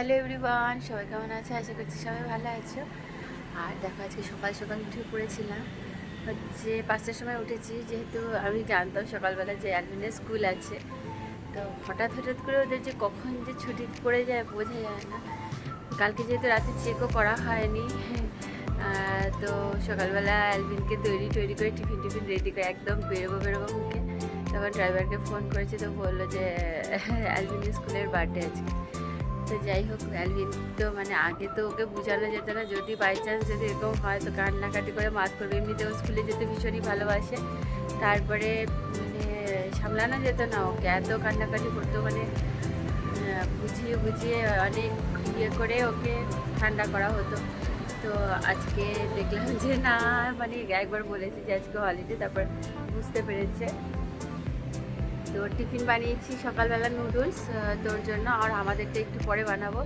Hello everyone, সবাই কেমন আছে? আশা করছি সবাই ভালো আছো। আর দেখো, আজকে সকাল সকাল উঠে পড়েছিলাম। 5টার সময় উঠেছি, যেহেতু আমি জানতাম সকালবেলা যে অ্যালভিনের স্কুল আছে। তো হঠাৎ হঠাৎ করে ওদের যে কখন যে ছুটি পড়ে যায় বোঝা যায় না। কালকে যেহেতু রাতে চেকও করা হয়নি, তো সকালবেলা অ্যালভিনকে তৈরি করে টিফিন রেডি করে একদম বেরোবো মুখে। তখন ড্রাইভারকে ফোন করেছে, তো বললো যে অ্যালভিনের স্কুলের বার্থডে আছে। তো যাই হোক, অ্যালভিন তো মানে আগে তো ওকে বোঝানো যেত না, যদি বাই চান্স যদি এরকম হয় তো কান্নাকাটি করে মাত করবে। এমনিতেও স্কুলে যেতে ভীষণই ভালোবাসে। তারপরে মানে সামলানো যেত না ওকে, এত কান্নাকাটি করতো। মানে বুঝিয়ে অনেক ইয়ে করে ওকে ঠান্ডা করা হতো। তো আজকে দেখলাম যে না, মানে একবার বলেছি যে আজকে হলিডে, তারপর বুঝতে পেরেছে। তো টিফিন বানিয়েছি সকালবেলা নুডলস তোর জন্য, আর আমাদেরটা একটু পরে বানাবো।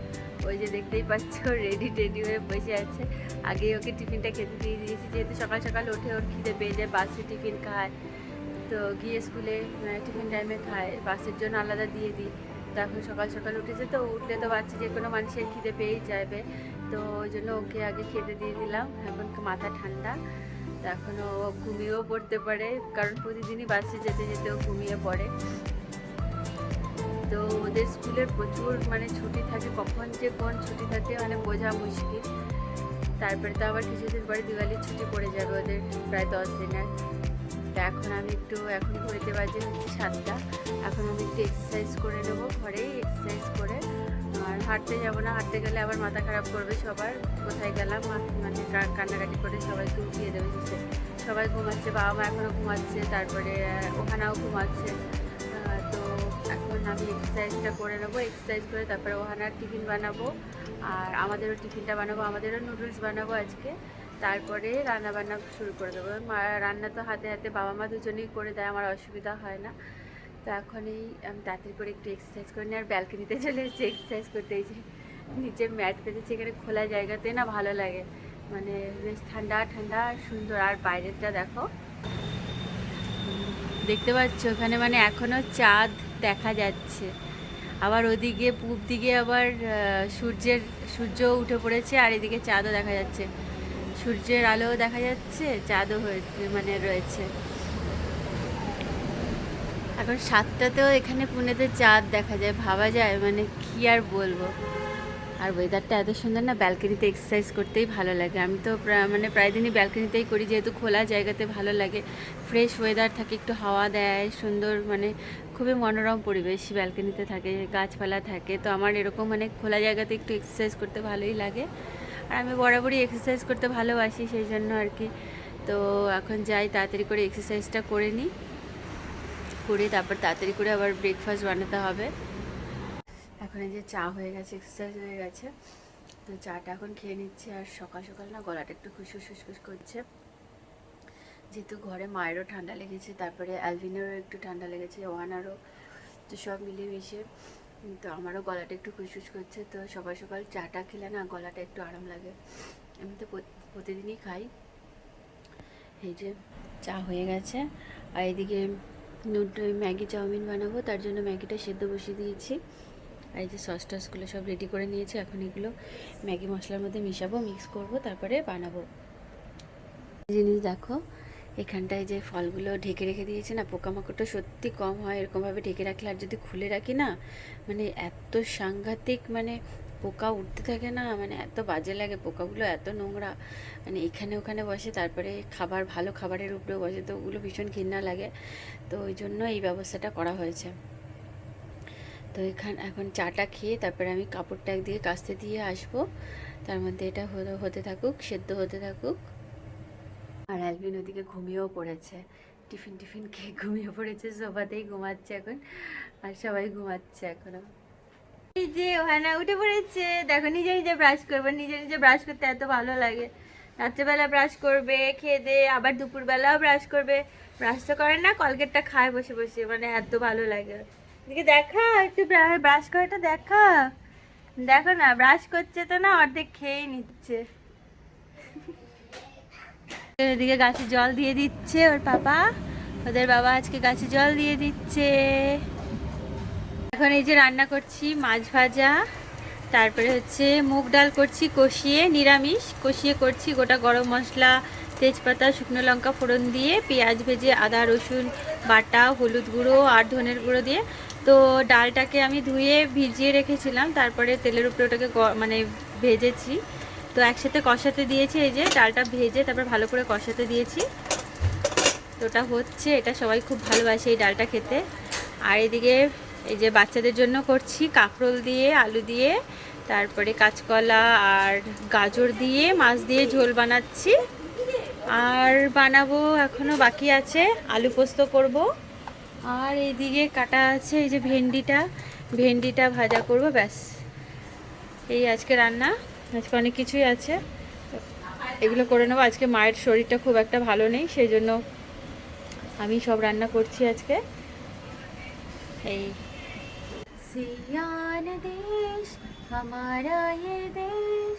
ওই যে দেখতেই পাচ্ছ রেডি হয়ে বসে আছে। আগেই ওকে টিফিনটা খেতে দিয়ে দিয়েছি, যেহেতু সকাল সকাল উঠে ওর খিদে পেয়ে যায়, বাসে টিফিন খায়। তো গিয়ে স্কুলে টিফিন টাইমে খায়, বাসের জন্য আলাদা দিয়ে দিই। তো এখন সকাল সকাল উঠেছে, তো উঠলে তো বাচ্চা যে কোনো মানুষের খিদে পেয়েই যাবে। তো ওই জন্য ওকে আগে খেতে দিয়ে দিলাম। এখন মাথা ঠান্ডা, তো এখনও ঘুমিয়েও পড়তে পারে, কারণ প্রতিদিনই বাসে যেতে যেতেও ঘুমিয়ে পড়ে। তো ওদের স্কুলের প্রচুর মানে ছুটি থাকে, কখন যে কোন ছুটি থাকে মানে বোঝা মুশকিল। তারপরে তো আবার কিছুদিন পরে দিওয়ালির ছুটি পড়ে যাবে ওদের, প্রায় 10 দিনের। তো এখন ঘড়িতে বাজে হচ্ছে 7টা। এখন আমি একটু এক্সারসাইজ করে নেবো, ঘরেই এক্সারসাইজ করে। আর হাঁটতে যাবো না, হাঁটতে গেলে আবার মাথা খারাপ করবে সবার, কোথায় গেলাম মানে কান্নাকাটি করে সবাইকে উঠিয়ে দেবে। সবাই ঘুমাচ্ছে, বাবা মা এখনও ঘুমাচ্ছে, তারপরে ওখানেও ঘুমাচ্ছে। তো এখন আমি এক্সারসাইজটা করে নেবো, এক্সারসাইজ করে তারপরে ওহানার টিফিন বানাবো, আর আমাদেরও টিফিনটা বানাবো, আমাদেরও নুডলস বানাবো আজকে। তারপরে রান্নাবান্না শুরু করে দেবো। রান্না তো হাতে হাতে বাবা মা দুজনেই করে দেয়, আমার অসুবিধা হয় না। তো এখন আমি তাড়াতাড়ি করে একটু এক্সারসাইজ করে নিই। আর ব্যালকনিতে চলে এসেছি এক্সারসাইজ করতে। এই যে নিচে ম্যাট পেতেছি, এখানে খোলা জায়গাতে না ভালো লাগে, মানে বেশ ঠান্ডা ঠান্ডা সুন্দর। আর বাইরেরটা দেখো, দেখতে পাচ্ছ ওখানে মানে এখনও চাঁদ দেখা যাচ্ছে। আবার ওদিকে পূব দিকে আবার সূর্য উঠে পড়েছে, আর এদিকে চাঁদও দেখা যাচ্ছে। সূর্যের আলোও দেখা যাচ্ছে, চাঁদও মানে রয়েছে। এখন 7টাতেও এখানে পুনেতে চাঁদ দেখা যায়, ভাবা যায় মানে কি আর বলবো। আর ওয়েদারটা এত সুন্দর না, ব্যালকনিতে এক্সারসাইজ করতেই ভালো লাগে। আমি তো প্রায় দিনই ব্যালকনিতেই করি, যেহেতু খোলা জায়গাতে ভালো লাগে, ফ্রেশ ওয়েদার থাকে, একটু হাওয়া দেয় সুন্দর, মানে খুবই মনোরম পরিবেশ ব্যালকনিতে থাকে, গাছপালা থাকে। তো আমার এরকম মানে খোলা জায়গাতে একটু এক্সারসাইজ করতে ভালোই লাগে। আর আমি বরাবরই এক্সারসাইজ করতে ভালোবাসি, সেই জন্য আর কি। তো এখন যাই, তাড়াতাড়ি করে এক্সারসাইজটা করে নিই, করে তারপর তাড়াতাড়ি করে আবার ব্রেকফাস্ট বানাতে হবে। এখন এই যে চা হয়ে গেছে, এক্সারসাইজ হয়ে গেছে, তো চাটা এখন খেয়ে নিচ্ছি। আর সকাল সকাল না গলাটা একটু খুসখুস করছে, যেহেতু ঘরে মায়েরও ঠান্ডা লেগেছে, তারপরে অ্যালভিনেরও একটু ঠান্ডা লেগেছে, ওয়ানারও, তো সব মিলিয়ে মিশে তো আমারও গলাটা একটু খুসখুস করছে। তো সকাল সকাল চাটা খেলে না গলাটা একটু আরাম লাগে। আমি তো প্রতিদিনই খাই। এই যে চা হয়ে গেছে, আর এদিকে ম্যাগি চাউমিন বানাবো, তার জন্য ম্যাগিটা সেদ্ধ বসিয়ে দিয়েছি। আর এই যে সস টসগুলো সব রেডি করে নিয়েছি, এখন এগুলো ম্যাগি মশলার মধ্যে মিশাবো, মিক্স করব, তারপরে বানাবো। জিনিস দেখো, এখানটায় যে ফলগুলো ঢেকে রেখে দিয়েছে না, পোকামাকড়টা সত্যি কম হয় এরকমভাবে ঢেকে রাখলে। আর যদি খুলে রাখি না, মানে এত সাংঘাতিক মানে পোকা উঠতে থাকে না, মানে এত বাজে লাগে, পোকাগুলো এত নোংরা, মানে এখানে ওখানে বসে, তারপরে ভালো খাবারের উপরেও বসে, তো ওগুলো ভীষণ ঘৃণা লাগে। তো ওই জন্য এই ব্যবস্থাটা করা হয়েছে। তো এখন চাটা খেয়ে তারপরে আমি কাপড়টা একদিকে কাচতে দিয়ে আসবো, তার মধ্যে এটা হতে থাকুক, সেদ্ধ হতে থাকুক। আর অ্যালভিন ওদিকে ঘুমিয়েও পড়েছে, টিফিন খেয়ে ঘুমিয়ে পড়েছে, সোফাতেই ঘুমাচ্ছে এখন, আর সবাই ঘুমাচ্ছে এখনো। এই যে ওহানা উঠে পড়েছে, দেখো নিজে ব্রাশ করবে, নিজে ব্রাশ করতে এত ভালো লাগে। রাত্রেবেলা ব্রাশ করবে, খেয়ে দিয়ে আবার দুপুরবেলাও ব্রাশ করবে। ব্রাশ তো করে না, কলগেটটা খায় বসে বসে, মানে এত ভালো লাগে। এদিকে দেখা, একটু ব্রাশ করাটা দেখা, দেখো না ব্রাশ করছে তো না, অর্ধেক খেয়েই নিচ্ছে। এদিকে গাছে জল দিয়ে দিচ্ছে ওর পাপা, ওদের বাবা আজকে গাছে জল দিয়ে দিচ্ছে। এখন এই যে রান্না করছি মাছ ভাজা, তারপরে হচ্ছে মুগ ডাল করছি কষিয়ে, নিরামিষ কষিয়ে করছি, গোটা গরম মশলা, তেজপাতা, শুকনো লঙ্কা ফোড়ন দিয়ে, পেঁয়াজ ভেজে, আদা রসুন বাটা, হলুদ গুঁড়ো আর ধনের গুঁড়ো দিয়ে। তো ডালটাকে আমি ধুয়ে ভিজিয়ে রেখেছিলাম, তারপরে তেলের উপরে ওটাকে মানে ভেজেছি। তো একসাথে কষাতে দিয়েছি, এই যে ডালটা ভেজে তারপর ভালো করে কষাতে দিয়েছি। তো ওটা হচ্ছে, এটা সবাই খুব ভালোবাসে এই ডালটা খেতে। আর এদিকে এই যে বাচ্চাদের জন্য করছি কাঁকরোল দিয়ে, আলু দিয়ে, তারপরে কাঁচকলা আর গাজর দিয়ে মাছ দিয়ে ঝোল বানাচ্ছি। আর বানাবো এখনও বাকি আছে, আলু পোস্ত করব। আর এইদিকে কাটা আছে এই যে ভেন্ডিটা ভাজা করব, ব্যাস এই আজকে রান্না। আজকে অনেক কিছুই আছে, এগুলো করে নেবো। আজকে মায়ের শরীরটা খুব একটা ভালো নেই, সেই জন্য আমি সব রান্না করছি আজকে। এই सियान देश हमारा ये देश,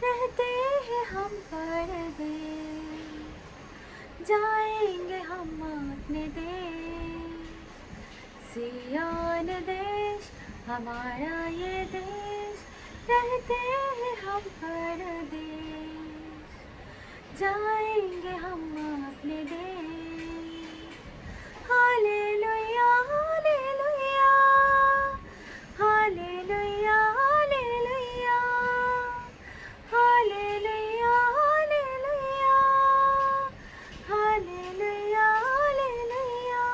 रहते हैं हम परदेश, जाएंगे हम अपने देश। सियान देश हमारा ये देश, रहते हैं हम परदेश, जाएंगे हम अपने देश। Hallelujah hallelujah hallelujah hallelujah hallelujah hallelujah hallelujah hallelujah.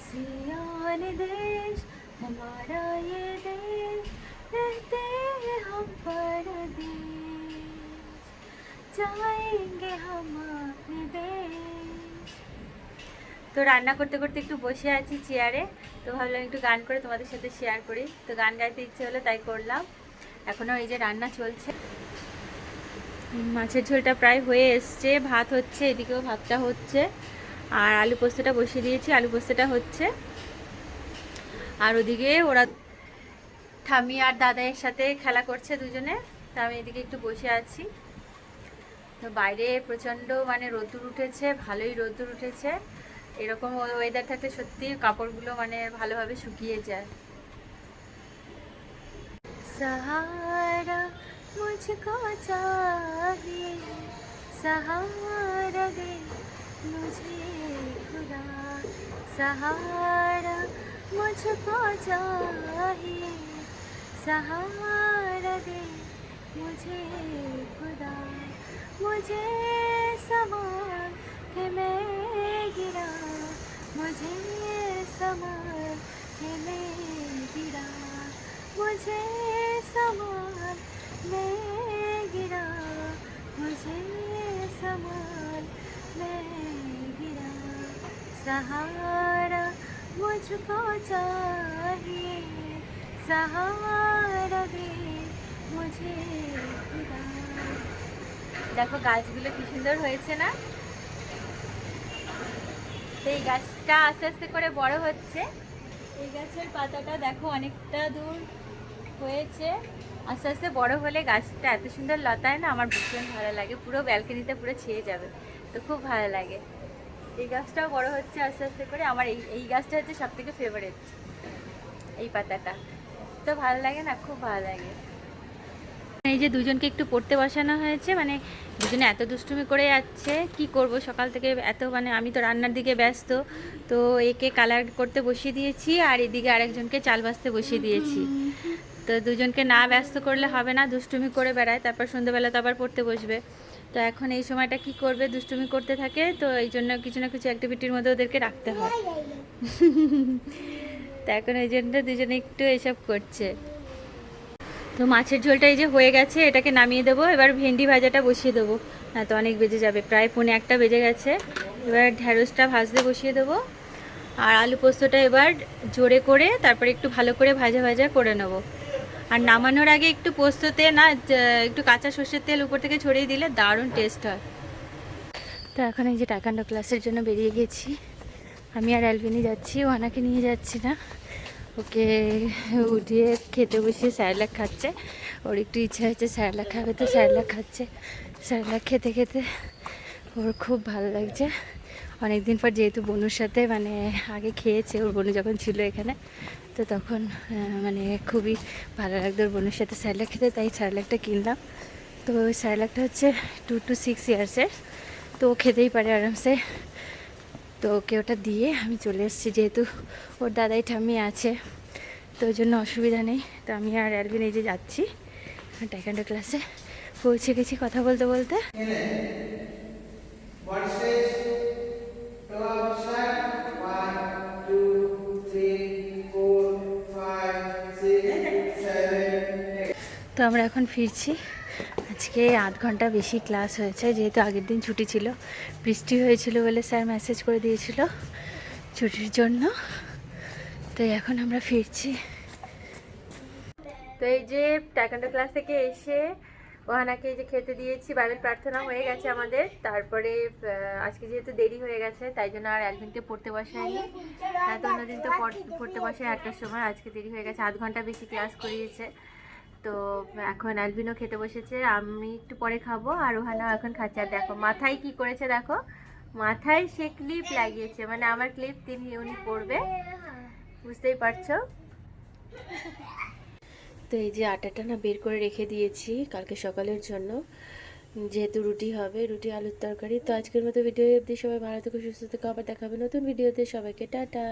सियान देश हमारा ये देश, रहते हैं हम परदेश, जाएंगे हम अपने देश। তো রান্না করতে করতে একটু বসে আছি চেয়ারে, তো ভাবলাম একটু গান করে তোমাদের সাথে শেয়ার করি। তো গান গাইতে ইচ্ছে হলো তাই করলাম। এখনও এই যে রান্না চলছে, মাছের ঝোলটা প্রায় হয়ে এসছে, ভাত হচ্ছে, এদিকেও ভাতটা হচ্ছে, আর আলু পোস্তটা বসিয়ে দিয়েছি, আলু পোস্তটা হচ্ছে। আর ওদিকে ওরা ঠাম্মি আর দাদাইয়ের সাথে খেলা করছে দুজনে, তো আমি এদিকে একটু বসে আছি। তো বাইরে প্রচণ্ড মানে রোদ্দুর উঠেছে, ভালোই রোদ্দুর উঠেছে। এরকম ওয়েদার থাকলে সত্যি কাপড়গুলো মানে ভালোভাবে শুকিয়ে যায়। सहारा मुझको चाहिए, सहारा दे मुझे खुदा, सहारा मुझको चाहिए, सहारा दे मुझे खुदा, मुझे संभाल के मैं गिरा, मुझे संभाल के मैं गिरा, मुझे संभाल मैं गिरा, मुझे संभाल मैं गिरा, सहारा मुझको चाहिए, सहारा दे मुझे खुदा। দেখো গাছগুলো কি সুন্দর হয়েছে না? এই গাছটা আস্তে আস্তে করে বড় হচ্ছে। এই গাছের পাতাটা দেখো অনেকটা দূর হয়েছে, আস্তে আস্তে বড় হলে গাছটা এত সুন্দর লতায় না, আমার ভীষণ ভালো লাগে। পুরো ব্যালকনিতে পুরো ছেয়ে যাবে, তো খুব ভালো লাগে। এই গাছটাও বড় হচ্ছে আস্তে আস্তে করে। আমার এই গাছটা হচ্ছে সব থেকে ফেভারিট, এই পাতাটা তো ভালো লাগে না, খুব ভালো লাগে। এই যে দুজনকে একটু পড়তে বসানো হয়েছে, মানে দুজনে এত দুষ্টুমি করে যাচ্ছে, কি করব সকাল থেকে এত, মানে আমি তো রান্নার দিকে ব্যস্ত। তো একে কালার করতে বসিয়ে দিয়েছি, আর এদিকে আরেকজনকে চাল ভাজতে বসিয়ে দিয়েছি। তো দুজনকে না ব্যস্ত করলে হবে না, দুষ্টুমি করে বেড়ায়, তারপর সন্ধ্যেবেলা তো আবার পড়তে বসবে। তো এখন এই সময়টা কি করবে, দুষ্টুমি করতে থাকে, তো এই জন্য কিছু না কিছু অ্যাক্টিভিটির মধ্যে ওদেরকে রাখতে হয়। তো এখন এই জন্য দুজনে একটু এসব করছে। তো মাছের ঝোলটা এই যে হয়ে গেছে, এটাকে নামিয়ে দেবো। এবার ভেন্ডি ভাজাটা বসিয়ে দেবো, না তো অনেক বেজে যাবে, প্রায় 1:45 বেজে গেছে। এবার ঢ্যাঁড়সটা ভাজতে বসিয়ে দেবো, আর আলু পোস্তটা এবার জোরে করে তারপরে একটু ভালো করে ভাজা ভাজা করে নেবো। আর নামানোর আগে একটু পোস্ততে না একটু কাঁচা সর্ষের তেল উপর থেকে ছড়িয়ে দিলে দারুণ টেস্ট হয়। তো এখন এই যে টাইকোয়ান্ডো ক্লাসের জন্য বেরিয়ে গেছি, আমি আর অ্যালভিনি যাচ্ছি, ওনাকে নিয়ে যাচ্ছি না। ওকে উঠিয়ে খেতে বসিয়ে স্যারেলাক খাচ্ছে, ওর একটু ইচ্ছা হচ্ছে স্যারেলাক খাবে, তো স্যারেলাক খাচ্ছে। স্যারেলাক খেতে খেতে ওর খুব ভালো লাগছে, অনেক দিন পর যেহেতু বনুর সাথে মানে আগে খেয়েছে, ওর বনু যখন ছিল এখানে, তো তখন মানে খুবই ভালো লাগতো ওর বনুর সাথে স্যারেলাক খেতে, তাই স্যারেলাকটা কিনলাম। তো ওই স্যারেলাকটা হচ্ছে 2 to 6 ইয়ার্সের, তো ও খেতেই পারে আরামসে। তো ওকে ওটা দিয়ে আমি চলে এসেছি, যেহেতু ওর দাদাই ঠাম্মি আছে, তো ওই জন্য অসুবিধা নেই। তো আমি আর অ্যালভিন এই যে যাচ্ছি টাইকান্ডো ক্লাসে, পৌঁছে গেছি কথা বলতে বলতে। তো আমরা এখন ফিরছি। আজকে 8 ঘন্টা বেশি ক্লাস হয়েছে, যেহেতু আগের দিন ছুটি ছিল, বৃষ্টি হয়েছিল বলে স্যার মেসেজ করে দিয়েছিল ছুটির জন্য। তো এখন আমরা ফিরছি। তো এই যে টাইকান্ডো ক্লাস থেকে এসে ওহানাকে এই যে খেতে দিয়েছি, বাইবেল প্রার্থনা হয়ে গেছে আমাদের। তারপরে আজকে যেহেতু দেরি হয়ে গেছে তাই জন্য আর অ্যালভিনকে পড়তে বসায়নি, তো অন্যদিন তো পড়তে বসে 8টার সময়, আজকে দেরি হয়ে গেছে, 8 ঘন্টা বেশি ক্লাস করিয়েছে। তো এখন অ্যালভিনও খেতে বসেছে, আমি একটু পরে খাবো, আর ওহানাও এখন খাচ্ছে। আর দেখো মাথায় কি করেছে, দেখো মাথায় সে ক্লিপ লাগিয়েছে, মানে আমার ক্লিপ উনি পরবে, বুঝতেই পারছো। তো এই যে আটাটা না বের করে রেখে দিয়েছি কালকে সকালের জন্য, যেহেতু রুটি হবে, রুটি আলুর তরকারি। তো আজকের মতো ভিডিও অবধি, সবাই ভালো থেকো, সুস্থ থেকো, আবার দেখাবে নতুন ভিডিওতে। সবাইকে টাটা।